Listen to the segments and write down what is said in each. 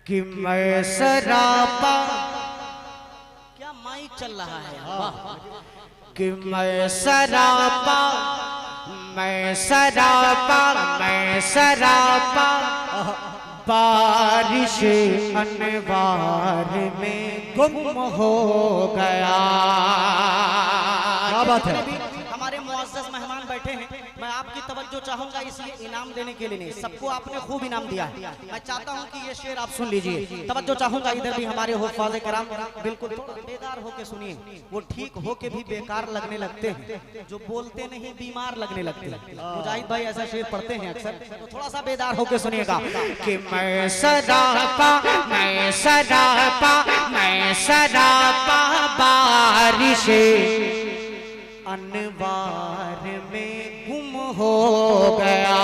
कि मैं सरापा, क्या माइक चल रहा है, कि मैं सरापा, मैं सरापा, मैं सरापा बारिश अनवार में गुम हो गया। क्या बात है। हमारे मुअज़्ज़ज़ मेहमान बैठे हैं, मैं आपकी तवज्जो चाहूंगा, इसलिए इनाम देने के लिए नहीं, सबको आपने खूब इनाम दिया है। मैं चाहता हूं कि ये शेर आप सुन लीजिए, तवज्जो चाहूंगा। इधर भी हमारे हुफ़ाज़े किराम बिल्कुल बेदार होके सुनिए। वो ठीक होके भी बेकार लगने लगते हैं, जो बोलते नहीं बीमार लगने लगते हैं। मुजाहिद भाई ऐसा शेर पढ़ते हैं अक्सर, तो थोड़ा सा बेदार होके सुनिएगा कि मैं सरापा, मैं सरापा, मैं सरापा बारिश अनवार में गुम हो गया।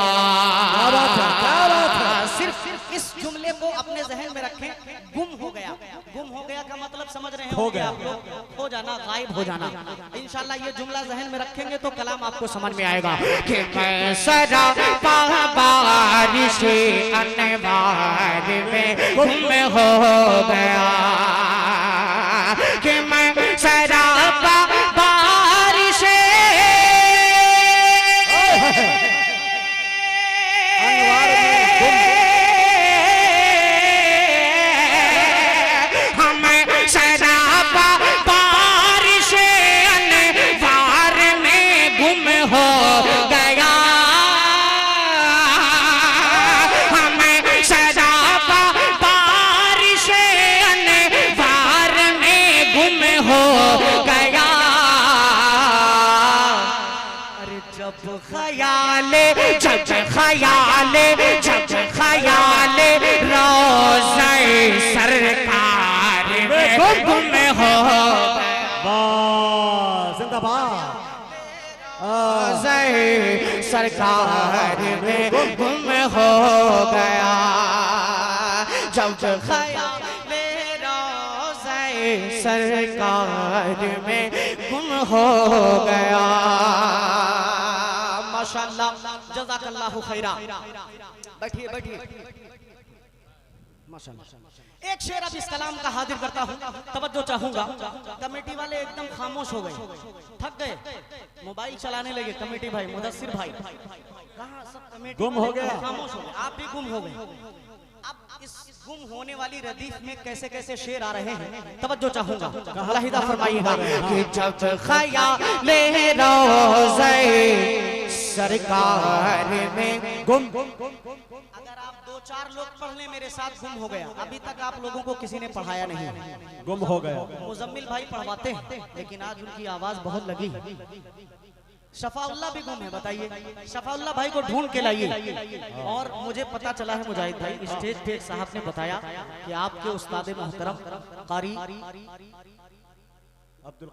सिर्फ इस जुमले को अपने जहन में रखें, गुम हो गया। गुम हो गया का मतलब समझ रहे हैं, हो गया, आप लोग, हो जाना, गायब हो जाना। इंशाल्लाह ये जुमला जहन में रखेंगे तो कलाम आपको समझ में आएगा कि मैं सरापा बारिश अनवार में गुम हो गया, कि मैं सरापा जब ख्याल रोज़े सरकार में गुम हो, जिंदाबाद, रोज़े सरकार में गुम हो गया, जब ख्याल रोज़े सरकार में गुम हो गया। माशाअल्लाह, जज़ाकल्लाहु खैरा। बैठिए बैठिए। माशाअल्लाह। एक शेर अब इस कलाम का हाजिर करता हूँ, तवज्जो चाहूंगा। कमेटी वाले एकदम खामोश हो गए, थक गए, मोबाइल चलाने लगे। कमेटी भाई, मुदस्सिर भाई, कहाँ सब कमेटी गुम हो गया, खामोश हो गए, आप भी गुम हो गए। अब इस गुम होने वाली रदीफ में कैसे कैसे शेर आ रहे हैं, तवज्जो चाहूंगा, मुलाहिदा फरमाइएगा कि जब ख्याल रोज़े सरकार में गुम। अगर आप दो चार लोग पढ़ लें मेरे साथ, गुम हो गया। अभी तक आप लोगों को किसी ने पढ़ाया नहीं, गुम हो गया। मुजम्मिल भाई पढ़वाते हैं, लेकिन आज उनकी आवाज बहुत लगी। शफाउल्लाह भी गुम है, बताइए। शफाउल्लाह भाई को ढूंढ के लाइए। और मुझे पता चला है मुजाहिद भाई, स्टेज पे साहब ने बताया कि आपके उस्ताद मोहतरम कारी अब्दुल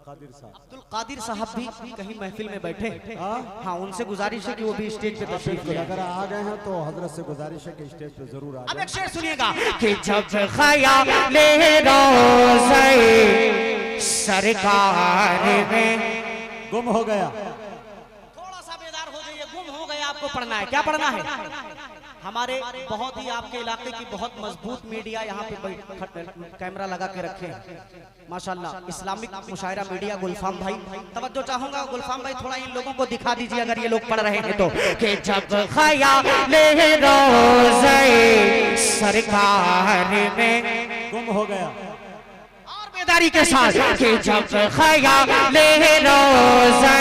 कादिर साहब भी कहीं महफिल में बैठे। हाँ, उनसे गुजारिश है कि वो भी स्टेज पे तशरीफ ले। अगर आ गए हैं तो हजरत से गुजारिश है कि स्टेज पे जरूर आ जाएं। अब एक शेर सुनिएगा कि जब ख्याल रोज़े सरकार में गुम हो गया। थोड़ा सा बेदार हो जाइए, गुम हो गया। आपको पढ़ना है, क्या पढ़ना है? हमारे बहुत ही आपके इलाके की बहुत मजबूत मीडिया यहाँ पे कैमरा लगा के रखे हैं माशाल्लाह। इस्लामिक मुशायरा मीडिया गुलफाम भाई, तवज्जो चाहूंगा। गुलफाम भाई थोड़ा इन लोगों को दिखा दीजिए अगर ये लोग पढ़ रहे हैं तो, कि जब ख्याल रोज़े सरकार में गुम हो गया। और बेदारी के साथ कि जब ख्याल रोज़े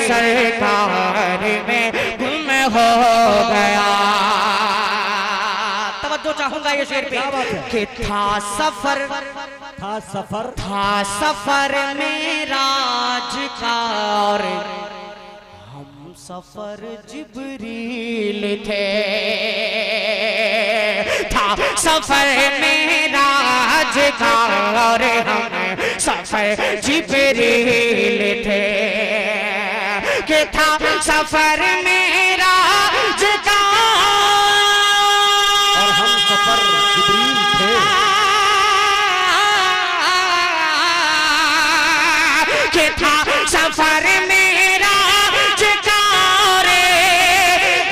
सरकार में गुम हो गया। तवज्जो चाहूंगा ये शेर पे कि था सफर, था सफर, था सफर मेराज का और हम सफर जिब्रील थे। था सफर मेराज का और हम सफर जिब्रील थे, कि था सफर मेराज का और हम सफर जिब्रील थे, कि था सफर मेराज का रे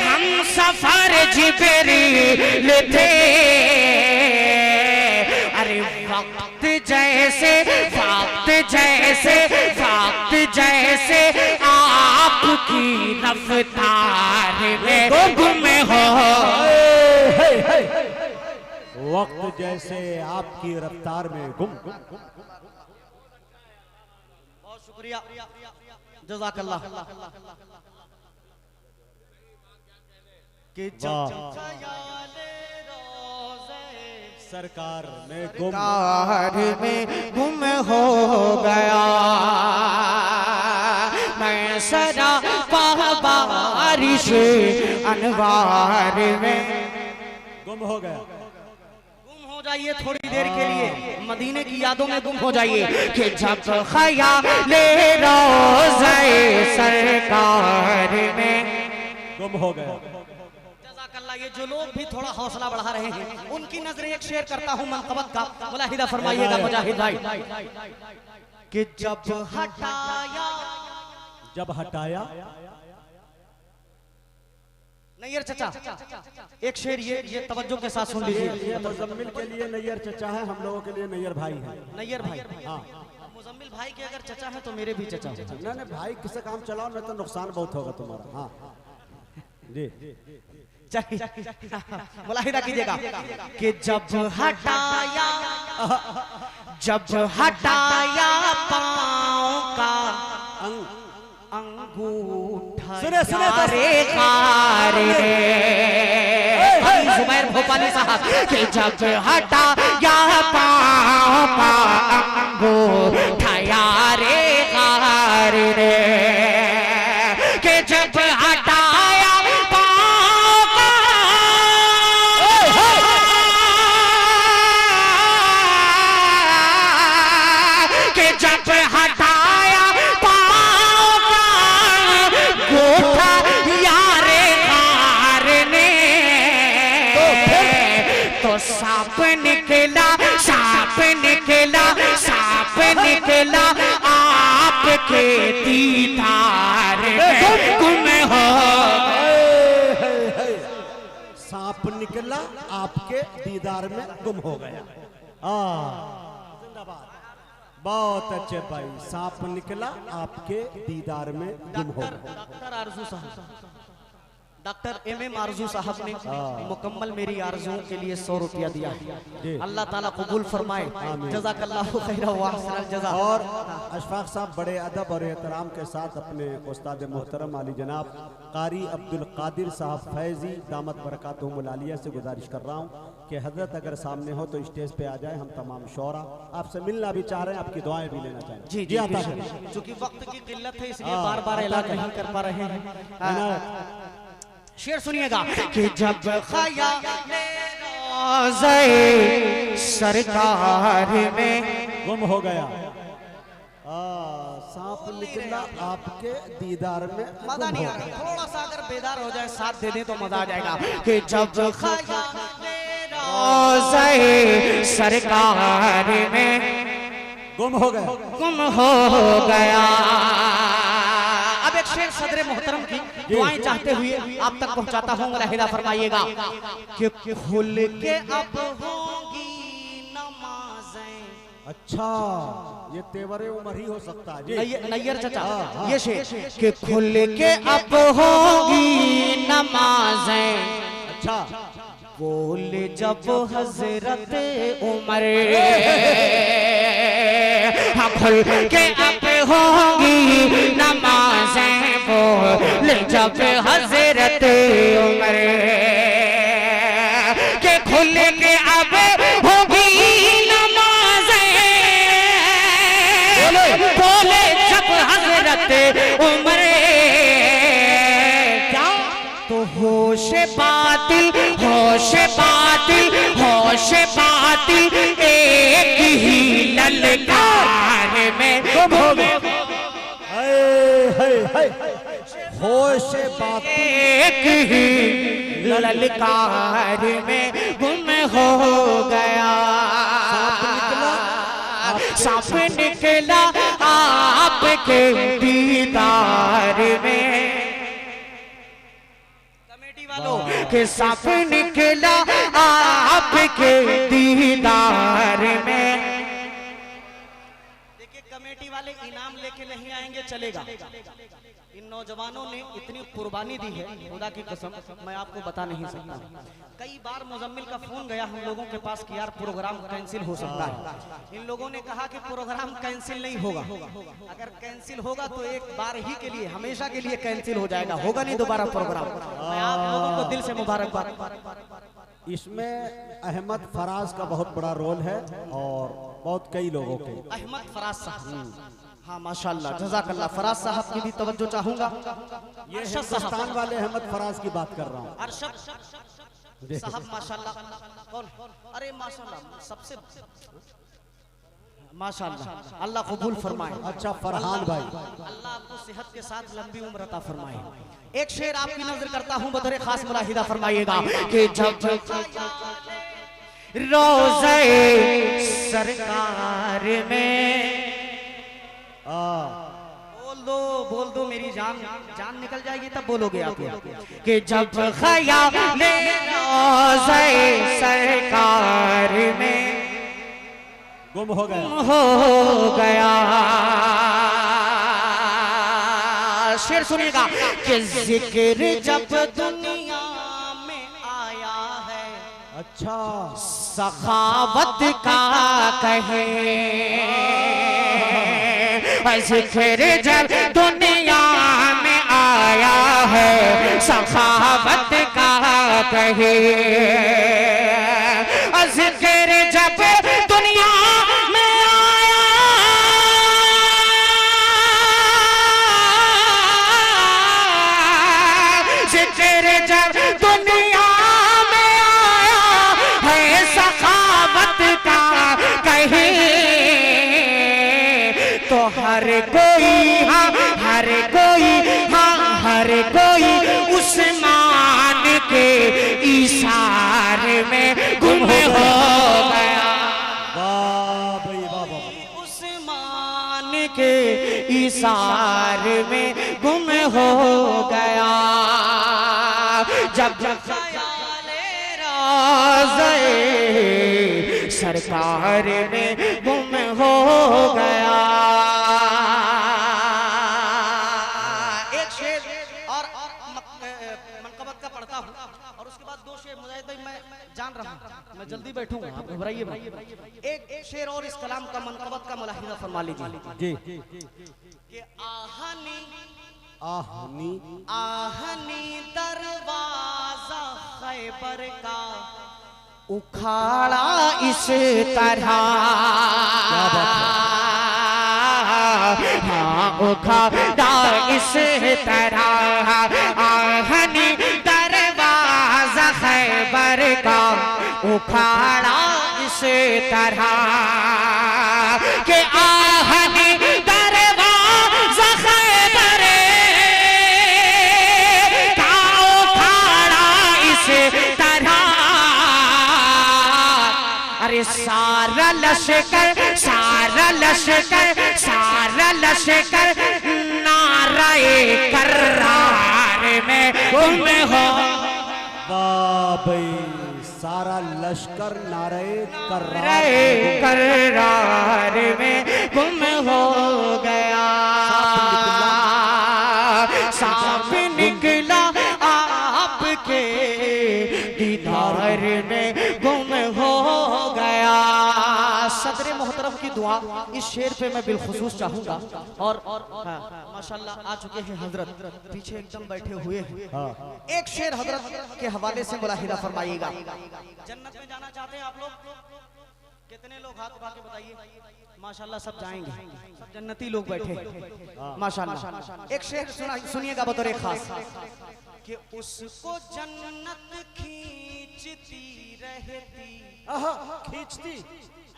हम सफर जिब्रील थे। वक्त जैसे वक्त जैसे वक्त जैसे आपकी रफ्तार में गुम हो। वक्त जैसे आपकी रफ्तार में गुम। बहुत शुक्रिया, जज़ाकल्लाह। कि जब सरकार में गुम गुम हो गया, मैं सदा बारिश अनवार में गुम हो गया। गुम हो जाइए थोड़ी देर के लिए, मदीने की यादों में गुम हो जाइए। कि जब ख्याले रोज़े सरकार में गुम हो गया। ये जो लोग भी थोड़ा हौसला बढ़ा रहे हैं उनकी नजरें एक शेयर करता हूं मनकबत का, मुलाहिदा फरमाइएगा मुजाहिद भाई। कि जब हटाया नैयर चचा, एक शेर ये तवज्जो के साथ सुन लीजिए। ये मुजम्मिल के लिए नैयर चचा है, हम लोगों के लिए नैयर भाई है। नैयर भाई, हाँ। मुजम्मिल भाई के अगर चचा है तो मेरे भी चचा। नहीं भाई किसे काम चलाओ, नहीं तो नुकसान बहुत होगा तुम्हारा। हाँ जी, मुलाहिदा कीजिएगा। कि जब हटाया पाँव का अंगूठा रे जुबैर भोपाली साहब। कि जब हटाया पाँव का अंगूठा रे कि जब हटाया सांप निकला आपके दीदार में गुम हो। सांप निकला आपके दीदार में गुम हो गया। बहुत अच्छे भाई, सांप निकला आपके दीदार में गुम हो गया। डॉक्टर आरजू साहब, डॉक्टर एम आरजू साहब ने मुकम्मल मेरी आरजुओं के लिए 100 रुपया दिया है। अल्लाह ताला कबूल फरमाए, जज़ाकल्लाहु खैरा व अहसनल जज़ा। और अशफाक साहब बड़े अदब और एहतराम के साथ अपने उस्ताद मोहतरम आली जनाब कारी अब्दुल कादिर साहब फैजी दामत बरकातुहुमुल आलिया से गुजारिश कर रहा हूँ कि हजरत अगर सामने हो तो स्टेज पे आ जाए। हम तमाम शौरा आपसे मिलना भी चाह रहे हैं, आपकी दुआएं भी लेना चाहेंगे। जी आता है, चूंकि वक्त की किल्लत है इसलिए बार बार ऐलान नहीं कर पा रहे हैं। शेर सुनिएगा। कि जब ख्याले रोज़े सरकार में गुम हो गया, सांप निकला आपके दीदार में। मजा नहीं आ रहा, थोड़ा सा अगर बेदार हो जाए साथ दे दे तो मजा आ जाएगा। कि जब ख्याले रोज़े सरकार में गुम हो गया, गुम हो गया। अब एक शेर सदर मोहतरम की दुआएं चाहते हुए आप तक पहुंचाता हूँ, मुलाहिदा फरमाइएगा। कि खुल के अब होंगी नमाज़ें। अच्छा, ये तेवरे उमर ही हो सकता है। नैयर चचा, ये शेर। कि खुल के अब होंगी नमाज़ें। अच्छा, बोल जब हजरत उमर, खुल के अब होंगी नमाज़ें। बोल जब हजरत उमर के खुल के अब होगी नमाज़ें। बोले जब हजरत उमर क्या तो होश बातिल होश बातिल होश बातिल एक ही ललकार में गुम हो गया। होश बातिल एक ही ललकार में गुम हो गया। सांप निकला आपके दीदार में। कि सांप निकला आपके दीदार में बैठनी वाले इनाम लेके नहीं आएंगे चलेगा। इन नौजवानों ने इतनी कुर्बानी दी है, खुदा की कसम मैं आपको बता नहीं सकता। कई बार मुजम्मिल का फोन गया हम लोगों के पास कि यार प्रोग्राम कैंसिल हो सकता है। इन लोगों ने कहा कि प्रोग्राम कैंसिल नहीं होगा, अगर कैंसिल होगा तो एक बार ही के लिए, हमेशा के लिए कैंसिल हो जाएगा, होगा नहीं दोबारा प्रोग्राम। मैं आप लोगों को दिल से मुबारकबाद। इसमें अहमद फराज का बहुत बड़ा रोल है और बहुत कई लोगों के। अहमद फराज साहब, हाँ माशाल्लाह, जज़ाकल्लाह। फराज साहब की भी तवज्जो चाहूंगा। ये हिंदुस्तान वाले अहमद फराज की बात कर रहा हूँ। अरशद साहब माशाल्लाह। कौन? अरे माशाल्लाह, सबसे माशाल्लाह, अल्लाह कबूल फरमाए। अच्छा फरहान भाई, अल्लाह आपको सेहत के साथ लंबी उम्र अता फरमाए। एक शेर आपकी नजर करता हूँ, बतौर खास मुलाहिदा फरमाइएगा कि जब रोज़े सरकार में बोल दो मेरी जान निकल जाएगी तब बोलोगे आप कि जब ख्याल रोज़े सरकार में गुम हो गया शेर सुनिएगा कि जिक्र जब दुनिया में आया है, अच्छा सखावत का कहे, जिक्र जब दुनिया में आया है, सखावत का कहे, जिक्र जब दुनिया में आया, जिक्र जब दुनिया में आया है, सखावत का कहे, तो हर कोई उस्मान के इशारे में गुम हो गया। उस्मान के इशारे में गुम हो गया। जब ख्याले रोज़े सरकार में गुम हो गया। एक शेर और मनकबत का पढ़ता हूँ और उसके बाद दो शेर। मुजाहिद भाई मैं जान रहा हूँ, मैं जल्दी बैठूंगा, आप घबराइए भाई। एक शेर और इस कलाम का मनकबत का मुलाहिदा फरमा लीजिए जी। कि आहनी दरवाजा खैबर का उखाड़ा इस तरह, हाँ उखाड़ा इस तरह, आहनी दरवाजा खैबर का उखाड़ा इस तरह, के आहनी दरवाजा खैबर का उखाड़ा इस तरह। अरे सारा लश्कर नारे कर्रार में गुम हो। वाह भाई, सारा लश्कर नारे कर्रार में गुम हो गया। सांप निकला आपके दीदार में गुम हो गया। सदर मोहतरम की दुआ इस शेर पे मैं बिलखुसूस चाहूंगा। और माशाल्लाह आ चुके हैं हजरत, पीछे एकदम बैठे हुए हैं। एक शेर हजरत के हवाले से मुलाहिदा फरमाइएगा। जन्नत में जाना चाहते हैं आप लोग? कितने लोग हाथ उठा के बताइए। माशाल्लाह सब जाएंगे, सब जन्नती लोग बैठे माशाल्लाह। एक शेर सुनिएगा बतौर खास कि उसको जन्नत खींचती रहती, खींचती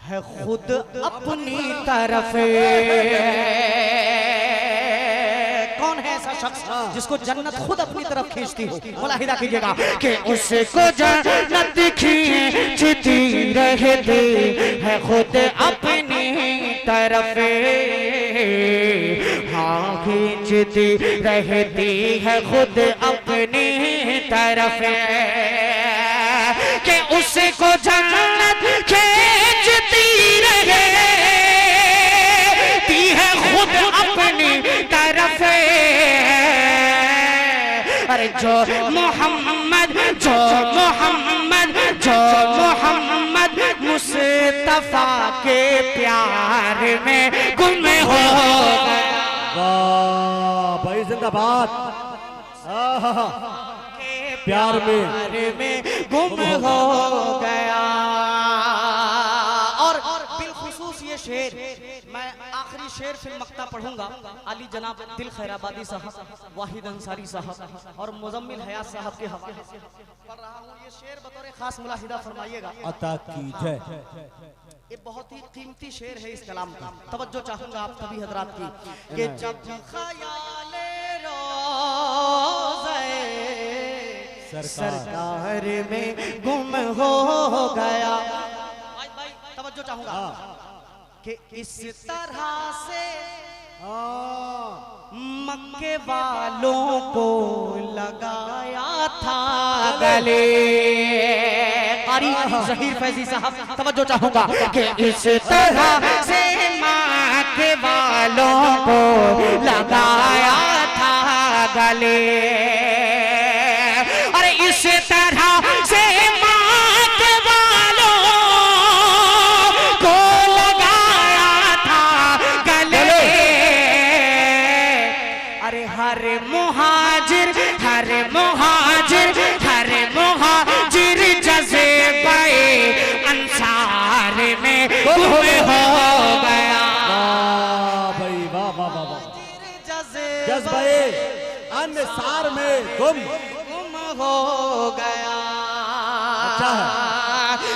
है खुद अपनी तरफ। कौन है ऐसा शख्स जिसको जन्नत खुद अपनी तरफ खींचती हो? मुलाहिदा कीजिएगा कि उसको जन्नत खींचती रहती है खुद अपनी तरफ, हाँ खींचती रहती है खुद अपनी तरफ, कि उसको जन्नत खींचती रहती है अरे जो मोहम्मद मुस्तफा के प्यार में गुम हो गया। वाह भाई जिंदाबाद। प्यार में गुम हो गया। और बिलखुसूस ये शेर, मैं आखिरी शेर फिर मक्ता पढ़ूंगा। अली जनाब दिल खैराबादी साहब, वाहिद अंसारी साहब और मुजम्मिल हयात साहब के हवाले से पढ़ रहा हूँ। ये शेर बतौर खास मुलाहिदा फरमाइएगा। अता कीजिए। ये बहुत ही कीमती शेर है इस कलाम का। तवज्जो चाहूंगा आप सभी हजरात की कि जब ख्याले रोज़े सरकार में गुम हो गया। भाई तवज्जो चाहूंगा कि इस तरह से मक्के वालों को लगाया था गले। कारी ज़हीर फैजी साहब तवज्जो चाहूंगा कि इस तरह से मक्के वालों को लगाया था गले। अरे इस तरह से मक्के वालों को लगाया था गले। अरे हर मुहाजिर जज़्बे अंसार में गुम हो गया। भाई वाह वाह वाह वाह। जज़्बे अंसार में गुम हो गया। अच्छा है।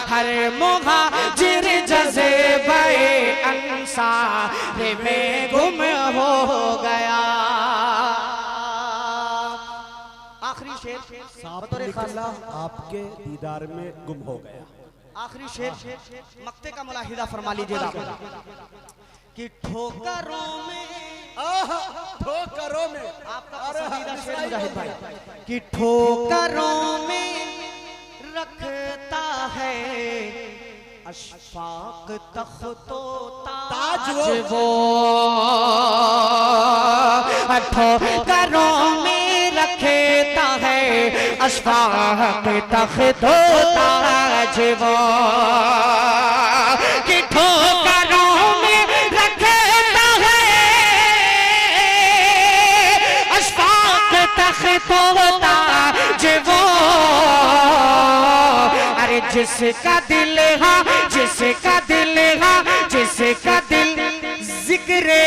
हर मुहाजिर जज़्बे अंसार में गुम हो गया। आखिरी शेर बतौर खास आपके दीदार में गुम हो गया। आखिरी शेर मक्ते का मुलाहिदा फरमा लीजिएगा कि ठोकरों में आपका पसंदीदा शेर मुजाहिद भाई कि ठोकरों में रखता है अशफाक तख्तो ताज वो। ठोकरों में रखता है अशफाक तख्तो ताज वो। कि ठोकरों में रखता है अशफाक तख्तो ताज वो। अरे जिसका दिल जिक्रे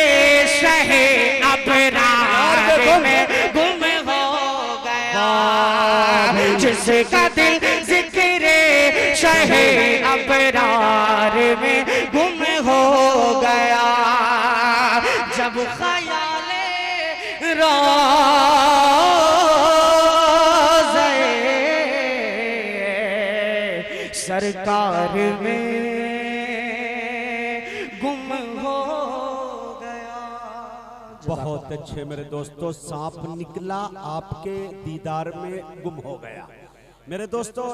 शहे अबरार में गुम हो गया। जिसका दिल जिक्रे शहे अबरार में गुम हो गया। जब ख्याले सरकार में गुम हो गया। बहुत अच्छे मेरे दोस्तों, सांप निकला आपके दीदार में गुम हो गया। मेरे दोस्तों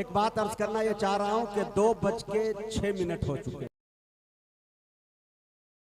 एक बात अर्ज करना ये चाह रहा हूं कि 2:06 हो चुके।